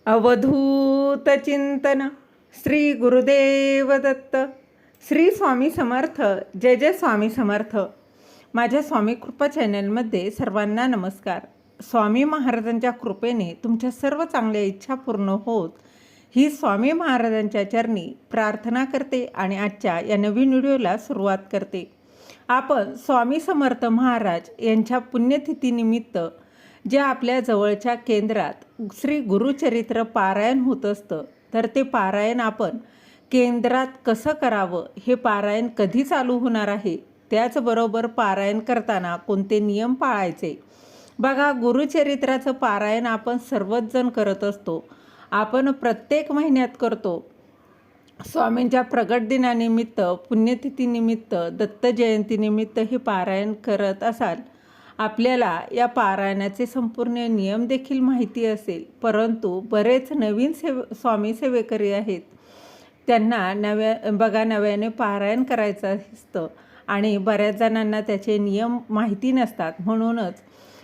अवधूत चिंतन श्री गुरुदेव दत्त. श्री स्वामी समर्थ. जय जय स्वामी समर्थ. माझ्या स्वामी कृपा चॅनलमध्ये सर्वांना नमस्कार. स्वामी महाराजांच्या कृपेने तुमच्या सर्व चांगल्या इच्छा पूर्ण होत ही स्वामी महाराजांच्या चरणी प्रार्थना करते आणि आजच्या या नवीन व्हिडिओला सुरुवात करते. आपण स्वामी समर्थ महाराज यांच्या पुण्यतिथीनिमित्त जे आपल्या जवळच्या केंद्रात श्री गुरुचरित्र पारायण होत असतं, तर ते पारायण आपण केंद्रात कसं करावं, हे पारायण कधी चालू होणार आहे, त्याचबरोबर पारायण करताना कोणते नियम पाळायचे. बघा, गुरुचरित्राचं पारायण आपण सर्वच जण करत असतो. आपण प्रत्येक महिन्यात करतो. स्वामींच्या प्रगट दिनानिमित्त, पुण्यतिथीनिमित्त, दत्त जयंतीनिमित्त हे पारायण करत असाल. आपल्याला या पारायणाचे संपूर्ण नियम देखील माहिती असेल, परंतु बरेच नवीन स्वामी सेवेकरी आहेत. त्यांना नव्याने पारायण करायचं असतं आणि बऱ्याच जणांना त्याचे नियम माहिती नसतात. म्हणूनच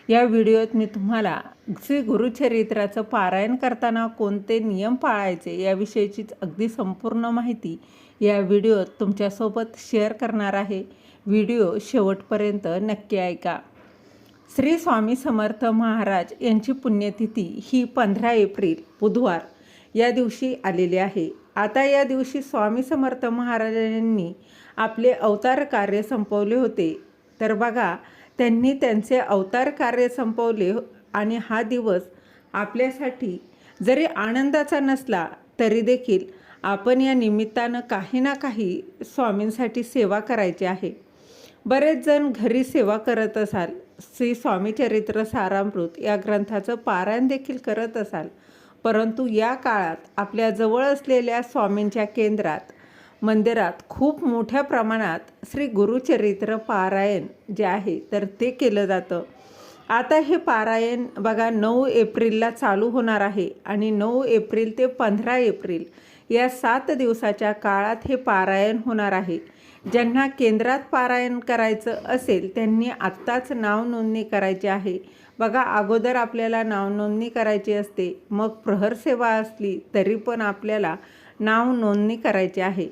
या व्हिडिओत मी तुम्हाला श्री गुरुचरित्राचं पारायण करताना कोणते नियम पाळायचे याविषयीचीच अगदी संपूर्ण माहिती या व्हिडिओत तुमच्यासोबत शेअर करणार आहे. व्हिडिओ शेवटपर्यंत नक्की ऐका. श्री स्वामी समर्थ महाराज यांची पुण्यतिथी ही 15 एप्रिल बुधवार या दिवशी आलेली आहे. आता या दिवशी स्वामी समर्थ महाराजांनी आपले अवतार कार्य संपवले होते. तर बघा, त्यांनी त्यांचे अवतार कार्य संपवले आणि हा दिवस आपल्यासाठी जरी आनंदाचा नसला तरी देखील आपण या निमित्तानं काही ना काही स्वामींसाठी सेवा करायची आहे. बरेच जण घरी सेवा करत असाल, श्री स्वामीचरित्र सारामृत या ग्रंथाचं पारायण देखील करत असाल, परंतु या काळात आपल्या जवळ असलेल्या स्वामींच्या केंद्रात, मंदिरात खूप मोठ्या प्रमाणात श्री गुरुचरित्र पारायण जे आहे तर ते केलं जातं. आता हे पारायण बघा 9 एप्रिलला चालू होणार आहे आणि 9 एप्रिल ते 15 एप्रिल या 7 दिवसाच्या काळात हे पारायण होणार आहे. ज्यांना केंद्रात पारायण करायचं असेल त्यांनी आत्ताच नाव नोंदणी करायची आहे. बघा, अगोदर आपल्याला नाव नोंदणी करायची असते, मग प्रहर सेवा असली तरी पण आपल्याला नाव नोंदणी करायची आहे.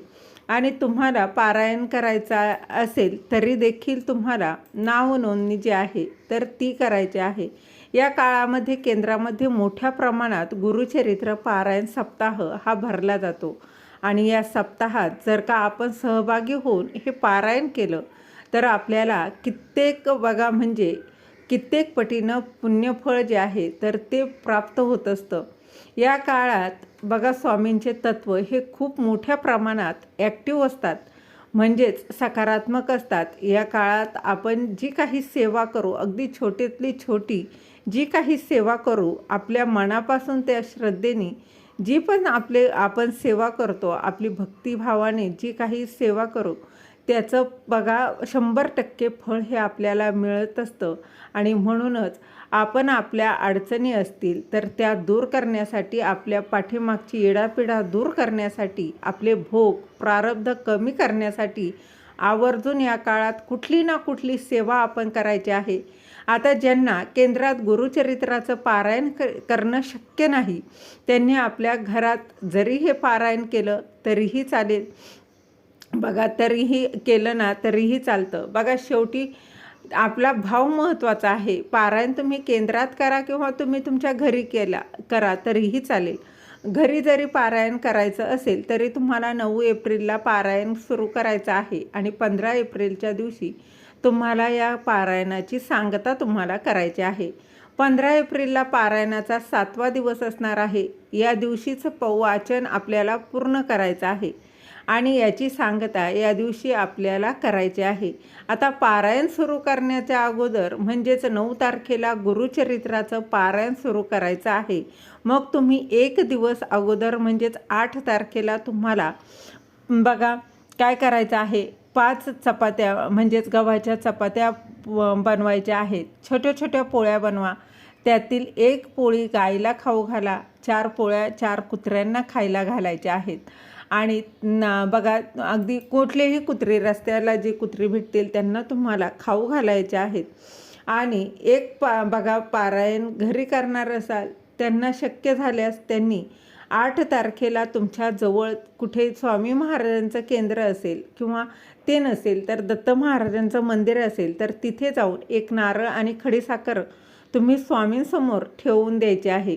आणि तुम्हाला पारायण करायचा असेल तरी देखील तुम्हाला नाव नोंदणी जी आहे तर ती करायची आहे. या काळामध्ये केंद्रामध्ये मोठ्या प्रमाणात गुरुचरित्र पारायण सप्ताह हा भरला जातो आणि या सप्ताहात जर का आपण सहभागी होऊन हे पारायण केलं तर आपल्याला कित्येक पटीनं पुण्यफळ जे आहे तर ते प्राप्त होत असतं. या काळात बघा, स्वामींचे तत्व हे खूप मोठ्या प्रमाणात ॲक्टिव्ह असतात, म्हणजेच सकारात्मक असतात. या काळात आपण जी काही सेवा करू, अगदी छोटीतली छोटी जी काही सेवा करू, आपल्या मनापासून त्या श्रद्धेने जी पण आपण सेवा करतो, आपली भक्तिभावाने जी काही सेवा करू, त्याचं बघा 100% फळ हे आपल्याला मिळत असतं. आणि म्हणूनच आपण आपल्या अडचणी असतील तर त्या दूर करण्यासाठी, आपल्या पाठीमागची येडापिडा दूर करण्यासाठी, आपले भोग प्रारब्ध कमी करण्यासाठी आवर्जून या काळात कुठली ना कुठली सेवा आपण करायची आहे. आता ज्यांना केंद्रात गुरुचरित्राचं पारायण करणं शक्य नाही, त्यांनी आपल्या घरात जरी हे पारायण केलं तरीही चालेल. बघा, तरीही केलं ना तरीही चालतं. बघा, शेवटी आपला भाव महत्त्वाचा आहे. पारायण तुम्ही केंद्रात करा किंवा तुम्ही तुमच्या घरी करा तरीही चालेल. घरी जरी पारायण करायचं असेल तरी तुम्हाला 9 एप्रिलला पारायण सुरू करायचं आहे आणि 15 एप्रिलच्या दिवशी तुम्हाला या पारायणाची सांगता तुम्हाला करायची आहे. 15 एप्रिलला पारायणाचा 7वा दिवस असणार आहे. या दिवशीचं वाचन आपल्याला पूर्ण करायचं आहे आणि याची सांगता या दिवशी आपल्याला करायची आहे. आता पारायण सुरू करण्याच्या अगोदर म्हणजेच 9 तारखेला गुरुचरित्राचं पारायण सुरू करायचं आहे. मग तुम्ही 1 दिवस अगोदर म्हणजेच 8 तारखेला तुम्हाला बघा काय करायचं आहे, 5 चपात्या म्हणजेच गव्हाच्या चपात्या बनवायच्या आहेत. छोट्या छोट्या पोळ्या बनवा. त्यातील 1 पोळी गाईला खाऊ घाला. 4 पोळ्या 4 कुत्र्यांना खायला घालायच्या आहेत. आणि बघा, अगदी कुठलेही कुत्री, रस्त्याला जी कुत्री भेटतील त्यांना तुम्हाला खाऊ घालायचे आहेत. आणि बघा, पारायण घरी करणार असाल त्यांना शक्य झाल्यास त्यांनी 8 तारखेला तुमच्या जवळ कुठे स्वामी महाराजांचं केंद्र असेल किंवा ते नसेल तर दत्त महाराजांचं मंदिर असेल तर तिथे जाऊन एक नारळ आणि खडीसाखर तुम्ही स्वामींसमोर ठेवून द्यायची आहे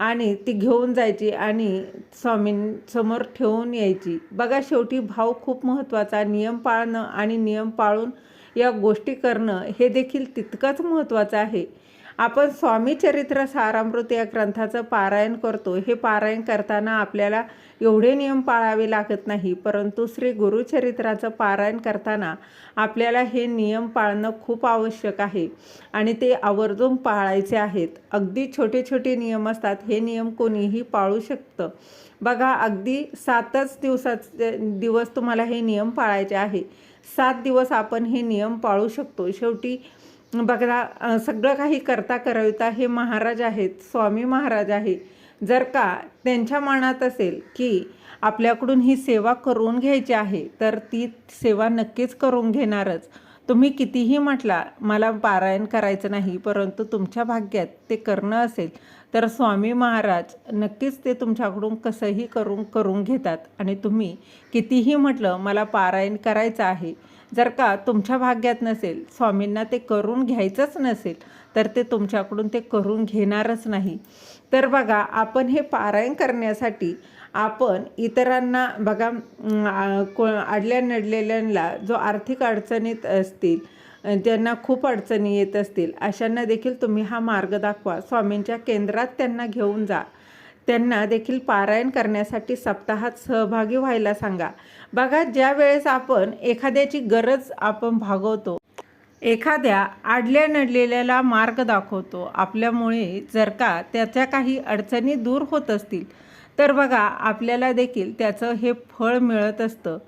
आणि ती घेऊन जायची आणि स्वामींसमोर ठेवून यायची. बघा, शेवटी भाव खूप महत्त्वाचा. नियम पाळणं आणि नियम पाळून या गोष्टी करणं हे देखील तितकंच महत्त्वाचं आहे. आपण स्वामी चरित्र सारामृत या ग्रंथाचं पारायण करतो. हे पारायण करताना आपल्याला एवढे नियम पाळावे लागत नाही, परंतु श्री गुरुचरित्राचं पारायण करताना आपल्याला हे नियम पाळणं खूप आवश्यक आहे आणि ते आवर्जून पाळायचे आहेत. अगदी छोटे छोटे नियम असतात. हे नियम कोणीही पाळू शकतं. बघा, अगदी 7च दिवस तुम्हाला हे नियम पाळायचे आहे. 7 दिवस आपण हे नियम पाळू शकतो. शेवटी बघा, सगळं काही करता करविता हे महाराज आहेत, स्वामी महाराज आहे. जर का त्यांच्या मनात असेल की आपल्याकडून ही सेवा करून घ्यायची आहे तर ती सेवा नक्कीच करून घेणारच. तुम्ही कितीही म्हटला मला पारायण करायचं नाही, परंतु तुमच्या भाग्यात ते करणं असेल तर स्वामी महाराज नक्कीच ते तुमच्याकडून कसंही करून घेतात. आणि तुम्ही कितीही म्हटलं मला पारायण करायचं आहे, जर का तुमच्या भाग्यात नसेल, स्वामींना ते करून घ्यायचंच नसेल तर ते तुमच्याकडून ते करून घेणारच नाही. तर बघा, आपण हे पारायण करण्यासाठी आपण इतरांना बघा, अडल्या नडलेल्यांना जो आर्थिक अडचणीत असतील, ज्यांना खूप अडचणी येत असतील, अशांना देखील तुम्ही हा मार्ग दाखवा. स्वामींच्या केंद्रात त्यांना घेऊन जा. त्यांना देखील पारायण करण्यासाठी सप्ताहात सहभागी व्हायला सांगा. बघा, ज्या वेळेस आपण एखाद्याची गरज आपण भागवतो, एखाद्या आडल्या नडलेल्याला मार्ग दाखवतो, आपल्यामुळे जर का त्याच्या काही अडचणी दूर होत असतील तर बघा आपल्याला देखील त्याचं हे फळ मिळत असतं.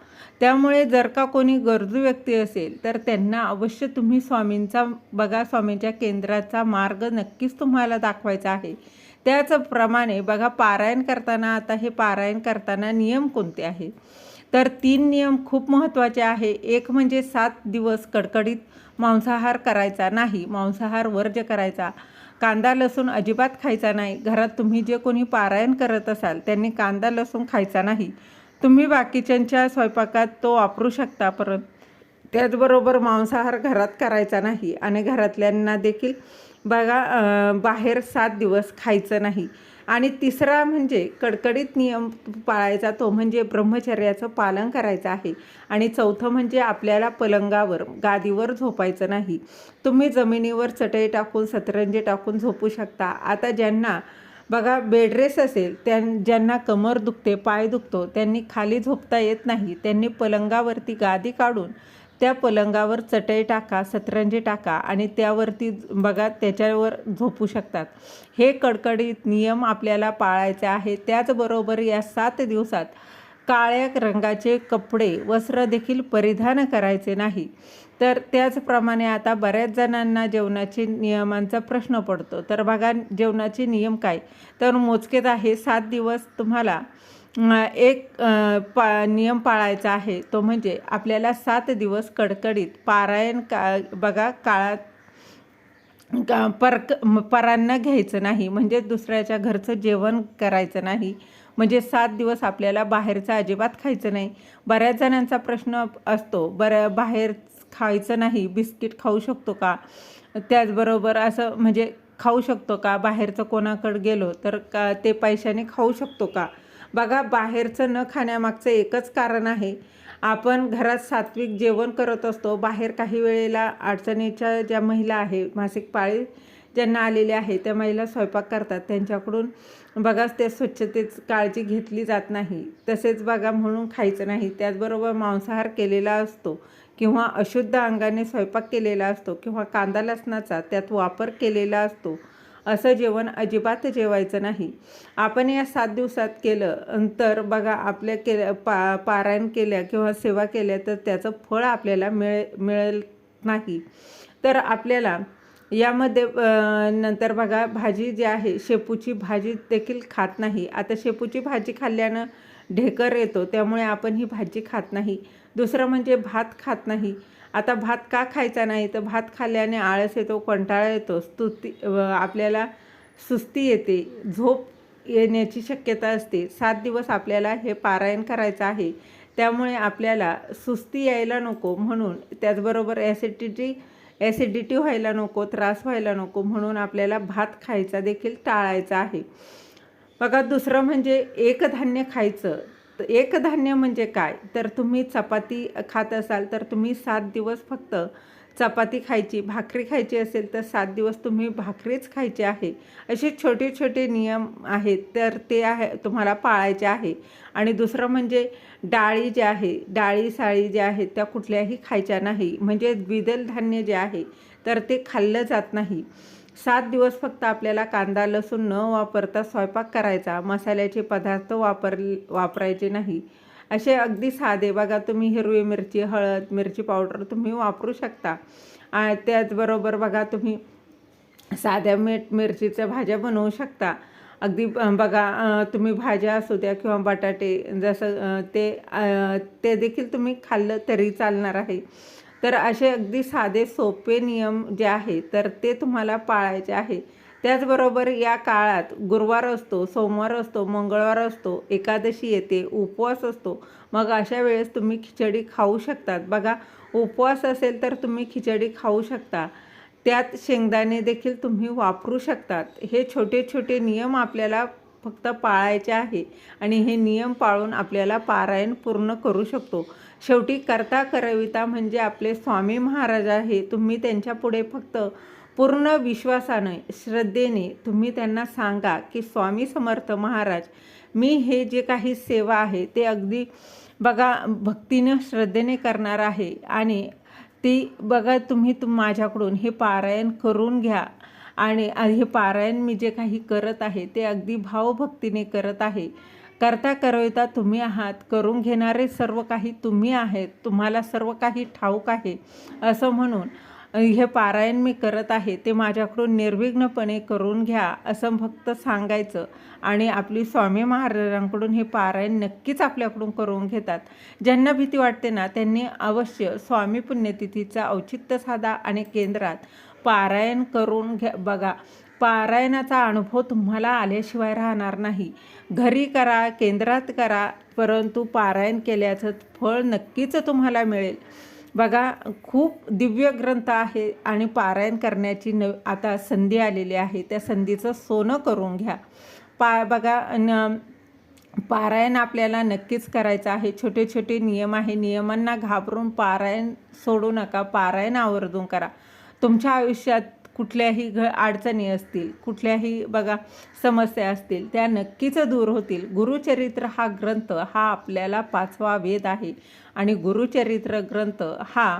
त्यामुळे जर का कोणी गरजू व्यक्ती असेल तर त्यांना अवश्य तुम्ही स्वामींच्या केंद्राचा मार्ग नक्कीच तुम्हाला दाखवायचा आहे. त्याचप्रमाणे बघा, पारायण करताना, आता हे पारायण करताना नियम कोणते आहे तर 3 नियम खूप महत्त्वाचे आहे. एक म्हणजे 7 दिवस कडकडीत मांसाहार करायचा नाही, मांसाहार वर्ज्य करायचा. कांदा लसूण अजिबात खायचा नाही. घरात तुम्ही जे कोणी पारायण करत असाल त्यांनी कांदा लसूण खायचा नाही. तुम्ही बाकीच्यांच्या स्वयंपाकात तो वापरू शकता, परंतु त्याचबरोबर मांसाहार घरात करायचा नाही. आणि घरातल्यांना देखील बघा बाहेर 7 दिवस खायचं नाही. आणि तिसरा म्हणजे कडकडीत नियम पाळायचा, तो म्हणजे ब्रह्मचर्याचं पालन करायचं आहे. आणि चौथं म्हणजे आपल्याला पलंगावर, गादीवर झोपायचं नाही. तुम्ही जमिनीवर चटई टाकून, सतरंजी टाकून झोपू शकता. आता ज्यांना बघा बेडरेस्ट असेल, ज्यांना कमर दुखते, पाय दुखतो, त्यांनी खाली झोपता येत नाही, त्यांनी पलंगावरती गादी काढून त्या पलंगावर चटई टाका, सतरंजी टाका आणि त्यावरती बघा त्याच्यावर झोपू शकतात. हे कडकडीत नियम आपल्याला पाळायचे आहे. त्याचबरोबर या 7 दिवसात काळ्या रंगाचे कपडे, वस्त्र देखील परिधान करायचे नाही. तर त्याचप्रमाणे आता बऱ्याच जणांना जेवणाचे नियमांचा प्रश्न पडतो. तर बघा, जेवणाचे नियम काय तर मोजकेच आहे. 7 दिवस तुम्हाला एक नियम पाळायचा आहे, तो म्हणजे आपल्याला 7 दिवस कडकडीत पारायण बघा काळात परांना घ्यायचं नाही, म्हणजे दुसऱ्याच्या घरचं जेवण करायचं नाही. म्हणजे 7 दिवस आपल्याला बाहेरचं अजिबात खायचं नाही. बऱ्याच जणांचा प्रश्न असतो, बाहेर खायचं नाही, बिस्किट खाऊ शकतो का, त्याचबरोबर असं म्हणजे खाऊ शकतो का, बाहेरचं कोणाकडे गेलो तर का ते पैशाने खाऊ शकतो का. बघा, बाहेरचं न खाण्यामागचं एकच कारण आहे, आपण घरात सात्विक जेवण करत असतो. बाहेर काही वेळेला अडचणीच्या ज्या महिला आहे, मासिक पाळी ज्यांना आलेले आहे, त्या महिला स्वयंपाक करतात, त्यांच्याकडून बघा ते स्वच्छतेची काळजी घेतली जात नाही. तसेच बघा म्हणून खायचं नाही. त्याचबरोबर मांसाहार केलेला असतो किंवा अशुद्ध अंगाने स्वयंपाक केलेला असतो किंवा कांदा लसणाचा त्यात वापर केलेला असतो, असं जेवण अजिबात जेवायचं नाही. आपण या 7 दिवसात केलं तर बघा आपल्या पारायण केल्या किंवा सेवा केल्या तर त्याचं फळ आपल्याला मिळेल नाही. तर आपल्याला यामध्ये नंतर बघा भाजी जी आहे, शेपूची भाजी देखील खात नाही. आता शेपूची भाजी खाल्ल्यानं ढेकर येतो, त्यामुळे आपण ही भाजी खात नाही. दुसरं म्हणजे भात खात नाही. आता भात का खायचा नाही तर भात खाल्ल्याने आळस येतो, कंटाळा येतो, आपल्याला सुस्ती येते, झोप येण्याची शक्यता असते. 7 दिवस आपल्याला हे पारायण करायचं आहे. त्यामुळे आपल्याला सुस्ती यायला नको म्हणून, त्याचबरोबर ॲसिडिटी व्हायला नको, त्रास व्हायला नको म्हणून आपल्याला भात खायचा देखील टाळायचा आहे. बघा, दुसरं म्हणजे एकधान्य खायचं. तर एकधान्य म्हणजे काय, तर तुम्ही चपाती खात असाल तर तुम्ही 7 दिवस फक्त चपाती खायची, भाकरी खायची असेल तर 7 दिवस तुम्ही भाकरीच खायची आहे. असे छोटे छोटे नियम आहेत, तर ते आहे तुम्हाला पाळायचे आहे. आणि दुसरं म्हणजे डाळी जे आहे, डाळी-साळी ज्या आहेत त्या कुठल्याही खायच्या नाही. म्हणजे द्विदल धान्य जे आहे तर ते खाल्लं जात नाही. 7 दिवस फक्त आपल्याला कांदा लसूण न वापरता स्वयंपाक करायचा, मसाल्याचे पदार्थ वापरायचे नाही. असे अगदी साधे, बघा तुम्ही हिरवी मिरची, हळद, मिरची पावडर तुम्ही वापरू शकता. त्याचबरोबर बघा तुम्ही साध्या मिरचीच्या भाज्या बनवू शकता. अगदी बघा तुम्ही भाज्या असू द्या किंवा बटाटे, जसं ते देखील तुम्ही खाल्लं तरी चालणार आहे. तर असे अगदी साधे सोपे नियम जे आहे तर ते तुम्हाला पाळायचे आहे. त्याचबरोबर या काळात गुरुवार असतो, सोमवार असतो, मंगळवार असतो, एकादशी येते, उपवास असतो. मग अशा वेळेस तुम्ही खिचडी खाऊ शकतात. बघा, उपवास असेल तर तुम्ही खिचडी खाऊ शकता. त्यात शेंगदाणे देखील तुम्ही वापरू शकतात. हे छोटे छोटे नियम आपल्याला फक्त पाळायचे आहे आणि हे नियम पाळून आपल्याला पारायण पूर्ण करू शकतो. शेवटी करता करविता म्हणजे आपले स्वामी महाराज आहे. तुम्ही त्यांच्यापुढे फक्त पूर्ण विश्वासाने, श्रद्धेने तुम्ही त्यांना सांगा की स्वामी समर्थ महाराज, मी हे जे काही सेवा आहे ते अगदी बघा भक्तीनं, श्रद्धेने करणार आहे आणि ती बघा तुम्ही माझ्याकडून हे पारायण करून घ्या. आणि हे पारायण मी जे काही करत आहे ते अगदी भावभक्तीने करत आहे. करता करविता तुम्ही आहात, करून घेणारे सर्व काही तुम्ही आहेत, तुम्हाला सर्व काही ठाऊक आहे असं म्हणून हे पारायण मी करत आहे ते माझ्याकडून निर्विघ्नपणे करून घ्या असं फक्त सांगायचं. आणि आपली स्वामी महाराजांकडून हे पारायण नक्कीच आपल्याकडून करून घेतात. ज्यांना भीती वाटते ना त्यांनी अवश्य स्वामी पुण्यतिथीचा औचित्य साधा आणि केंद्रात पारायण करून बघा. पारायणाचा अनुभव तुम्हाला आल्याशिवाय राहणार नाही. घरी करा, केंद्रात करा, परंतु पारायण केल्याचं फळ नक्कीच तुम्हाला मिळेल. बघा, खूप दिव्य ग्रंथ आहे आणि पारायण करण्याची आता संधी आलेली आहे. त्या संधीचं सोनं करून घ्या. बघा पारायण आपल्याला नक्कीच करायचं आहे. छोटे छोटे नियम आहे, नियमांना घाबरून पारायण सोडू नका. पारायण आवर्जून करा. तुमच्या आयुष्यात कुठल्याही अडचणी असतील, कुठल्याही बघा समस्या असतील, त्या नक्कीच दूर होतील. गुरुचरित्र हा ग्रंथ हा आपल्याला 5वा वेद आहे आणि गुरुचरित्र ग्रंथ हा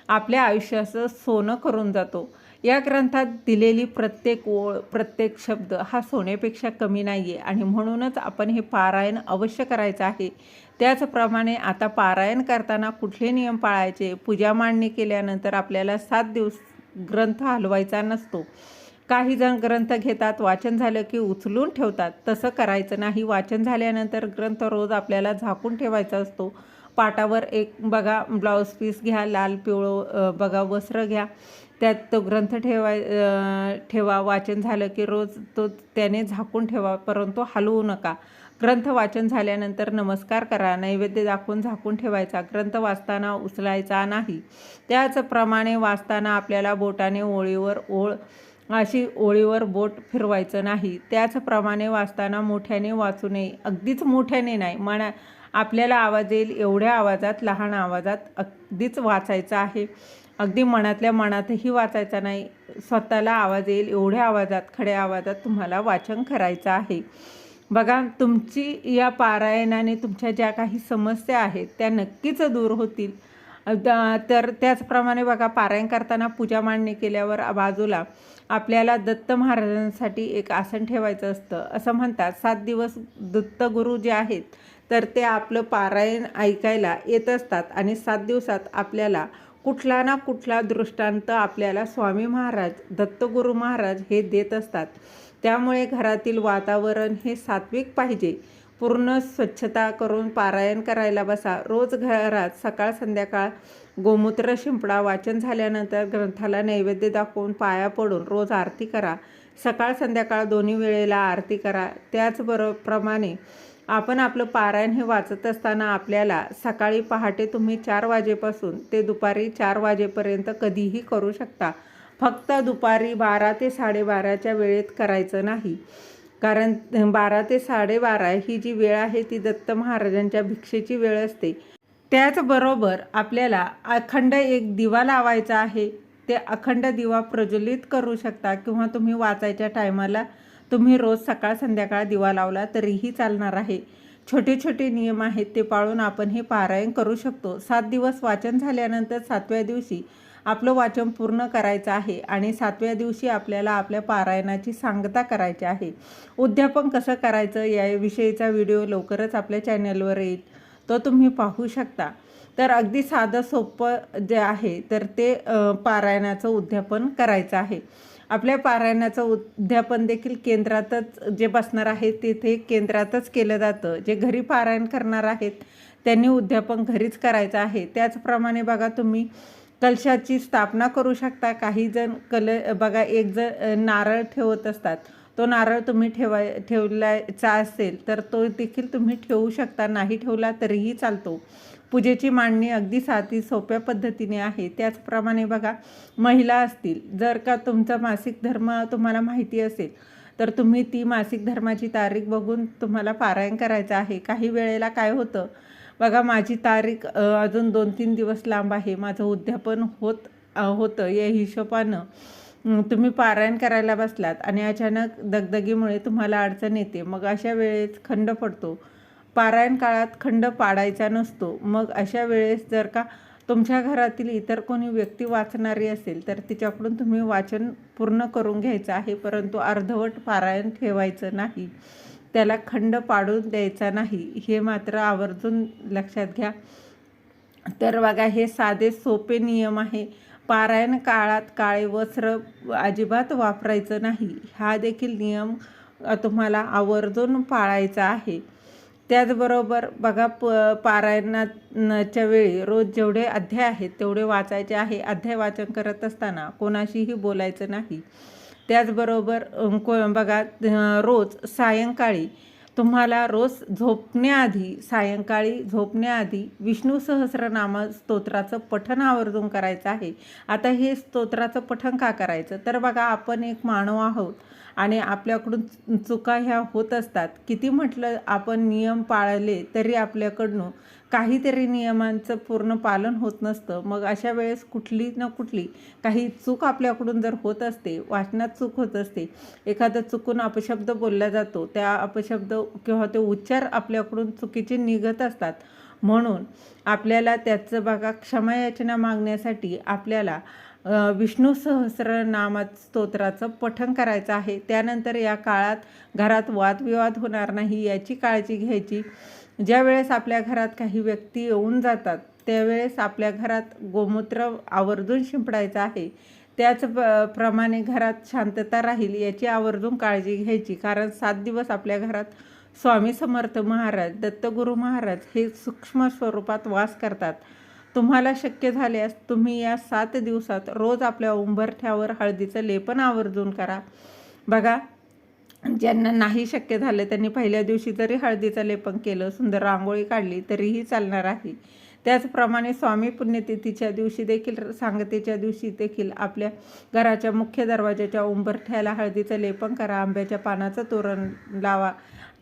आपल्या आयुष्याचं सोनं करून जातो. या ग्रंथात दिलेली प्रत्येक ओळ, प्रत्येक शब्द हा सोन्यापेक्षा कमी नाही आहे आणि म्हणूनच आपण हे पारायण अवश्य करायचं आहे. त्याचप्रमाणे आता पारायण करताना कुठले नियम पाळायचे. पूजा मांडणी केल्यानंतर आपल्याला 7 दिवस ग्रंथ हलवायचा नसतो. काही जण ग्रंथ घेतात, वाचन झालं की उचलून ठेवतात. तसं करायचं नाही. वाचन झाल्यानंतर ग्रंथ रोज आपल्याला झाकून ठेवायचा असतो. पाटावर एक बघा ब्लाऊज पीस घ्या, लाल पिवळं बघा वस्त्र घ्या, त्यात तो ग्रंथ ठेवा. वाचन झालं की रोज तो त्याने झाकून ठेवा, परंतु हलवू नका. ग्रंथ वाचन झाल्यानंतर नमस्कार करा, नैवेद्य दाखवून झाकून ठेवायचा. ग्रंथ वाचताना उचलायचा नाही. त्याचप्रमाणे वाचताना आपल्याला बोटाने अशी ओळीवर बोट फिरवायचं नाही. त्याचप्रमाणे वाचताना मोठ्याने वाचू नये, अगदीच मोठ्याने नाही. आपल्याला आवाज येईल एवढ्या आवाजात, लहान आवाजात अगदीच वाचायचं आहे. अगदी मनातल्या मनातही वाचायचा नाही. स्वतःला आवाज येईल एवढ्या आवाजात, खड्या आवाजात तुम्हाला वाचन करायचं आहे. बघा, तुमची या पारायणाने तुमच्या ज्या काही समस्या आहेत त्या नक्कीच दूर होतील. तर त्याचप्रमाणे बघा, पारायण करताना पूजा मांडणी केल्यावर बाजूला आपल्याला दत्त महाराजांसाठी एक आसन ठेवायचं असतं. असं म्हणतात 7 दिवस दत्तगुरू जे आहेत तर ते आपलं पारायण ऐकायला येत असतात आणि 7 दिवसात आपल्याला कुठला ना कुठला दृष्टांत आपल्याला स्वामी महाराज, दत्तगुरू महाराज हे देत असतात. त्यामुळे घरातील वातावरण हे सात्विक पाहिजे. पूर्ण स्वच्छता करून पारायण करायला बसा. रोज घरात सकाळ संध्याकाळ गोमूत्र शिंपडा. वाचन झाल्यानंतर ग्रंथाला नैवेद्य दाखवून पाया पडून रोज आरती करा. सकाळ संध्याकाळ दोन्ही वेळेला आरती करा. त्याचप्रमाणे आपण आपलं पारायण हे वाचत असताना आपल्याला सकाळी पहाटे तुम्ही 4 वाजेपासून ते दुपारी 4 वाजेपर्यंत कधीही करू शकता. फक्त दुपारी 12 ते 12:30च्या वेळेत करायचं नाही, कारण 12 ते 12:30 ही जी वेळ आहे ती दत्त महाराजांच्या भिक्षेची वेळ असते. त्याचबरोबर आपल्याला अखंड एक दिवा लावायचा आहे. ते अखंड दिवा प्रज्वलित करू शकता किंवा तुम्ही वाचायच्या टायमाला तुम्ही रोज सकाळ संध्याकाळ दिवा लावला तरीही चालणार आहे. छोटे छोटे नियम आहेत ते पाळून आपण हे पारायण करू शकतो. 7 दिवस वाचन झाल्यानंतर 7व्या दिवशी आपलं वाचन पूर्ण करायचं आहे आणि 7व्या दिवशी आपल्याला आपल्या पारायणाची सांगता करायची आहे. उद्यापन कसं करायचं याविषयीचा व्हिडिओ लवकरच आपल्या चॅनलवर येईल, तो तुम्ही पाहू शकता. तर अगदी साधं सोपं जे आहे तर ते पारायणाचं उद्यापन करायचं आहे. आपल्या पारायणाचं उद्यापन देखील केंद्रातच जे बसणार आहे तिथे केंद्रातच केलं जातं. जे घरी पारायण करणार आहेत त्यांनी उद्यापन घरीच करायचं आहे. त्याचप्रमाणे बघा तुम्ही कलशाची स्थापना करू शकता. काही जण बघा एक जण नारळ ठेवत असतात. तो नारळ तुम्ही ठेवलायचा असेल तर तो देखील तुम्ही ठेवू शकता, नाही ठेवला तरीही चालतो. पूजेची मांडणी अगदी साधी सोप्या पद्धतीने आहे. त्याचप्रमाणे बघा महिला असतील, जर का तुमचा मासिक धर्म तुम्हाला माहिती असेल तर तुम्ही ती मासिक धर्माची तारीख बघून तुम्हाला पारायण करायचं आहे. काही वेळेला काय होतं बघा, माझी तारीख अजून 2-3 दिवस लांब आहे, माझं उद्यापन होतं या हिशोबानं तुम्ही पारायण करायला बसलात आणि अचानक दगदगीमुळे तुम्हाला अडचण येते. मग अशा वेळेस खंड पडतो. पारायण काळात खंड पाडायचा नसतो. मग अशा वेळेस जर का तुमच्या घरातील इतर कोणी व्यक्ती वाचणारी असेल तर तिच्याकडून तुम्ही वाचन पूर्ण करून घ्यायचं आहे, परंतु अर्धवट पारायण ठेवायचं नाही, त्याला खंड पाडून द्यायचा नाही, हे मात्र आवर्जून लक्षात घ्या. तर बघा हे साधे सोपे नियम आहे. पारायण काळात काळे वस्त्र अजिबात वापरायचं नाही, हा देखील नियम तुम्हाला आवर्जून पाळायचा आहे. त्याचबरोबर बघा पारायणाच्या वेळी रोज जेवढे अध्याय आहेत तेवढे वाचायचे आहे. अध्याय वाचन करत असताना कोणाशीही बोलायचं नाही. त्याचबरोबर बघा रोज सायंकाळी तुम्हाला रोज सायंकाळी झोपण्याआधी विष्णू सहस्रनाम स्तोत्राचं पठण आवर्जून करायचं आहे. आता हे स्तोत्राचं पठण का करायचं तर बघा आपण एक मानव आहोत आणि आपल्याकडून चुका ह्या होत असतात. किती म्हटलं आपण नियम पाळले तरी आपल्याकडून काहीतरी नियमांचं पूर्ण पालन होत नसतं. मग अशा वेळेस कुठली ना कुठली काही चूक आपल्याकडून जर होत असते, वाचनात चूक होत असते, एखादा चुकून अपशब्द बोलला जातो, त्या अपशब्द किंवा ते उच्चार आपल्याकडून चुकीचे निघत असतात. म्हणून आपल्याला त्याचं बघा क्षमायाचना मागण्यासाठी आपल्याला विष्णू सहस्रनाम स्तोत्राचं पठण करायचं आहे. त्यानंतर या काळात घरात वादविवाद होणार नाही याची काळजी घ्यायची. ज्या वेळेस आपल्या घरात काही व्यक्ती येऊन जातात त्यावेळेस आपल्या घरात गोमूत्र आवर्जून शिंपडायचं आहे. त्याचप्रमाणे घरात शांतता राहील याची आवर्जून काळजी घ्यायची, कारण 7 दिवस आपल्या घरात स्वामी समर्थ महाराज, दत्तगुरू महाराज हे सूक्ष्म स्वरूपात वास करतात. तुम्हाला शक्य झाल्यास तुम्ही या 7 दिवसात रोज आपल्या उंबरठ्यावर हळदीचं लेपन आवर्जून करा. बघा ज्यांना नाही शक्य झालं त्यांनी पहिल्या दिवशी जरी हळदीचं लेपन केलं, सुंदर रांगोळी काढली तरीही चालणार आहे. त्याचप्रमाणे स्वामी पुण्यतिथीच्या दिवशी देखील, सांगतेच्या दिवशी देखील आपल्या घराच्या मुख्य दरवाजाच्या उंबरठ्याला हळदीचं लेपन करा. आंब्याच्या पानाचं तोरण लावा,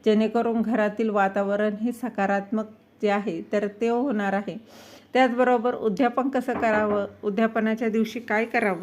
जेणेकरून घरातील वातावरण हे सकारात्मक जे आहे तर ते होणार आहे. त्याचबरोबर उद्यापन कसं करावं, उद्यापनाच्या दिवशी काय करावं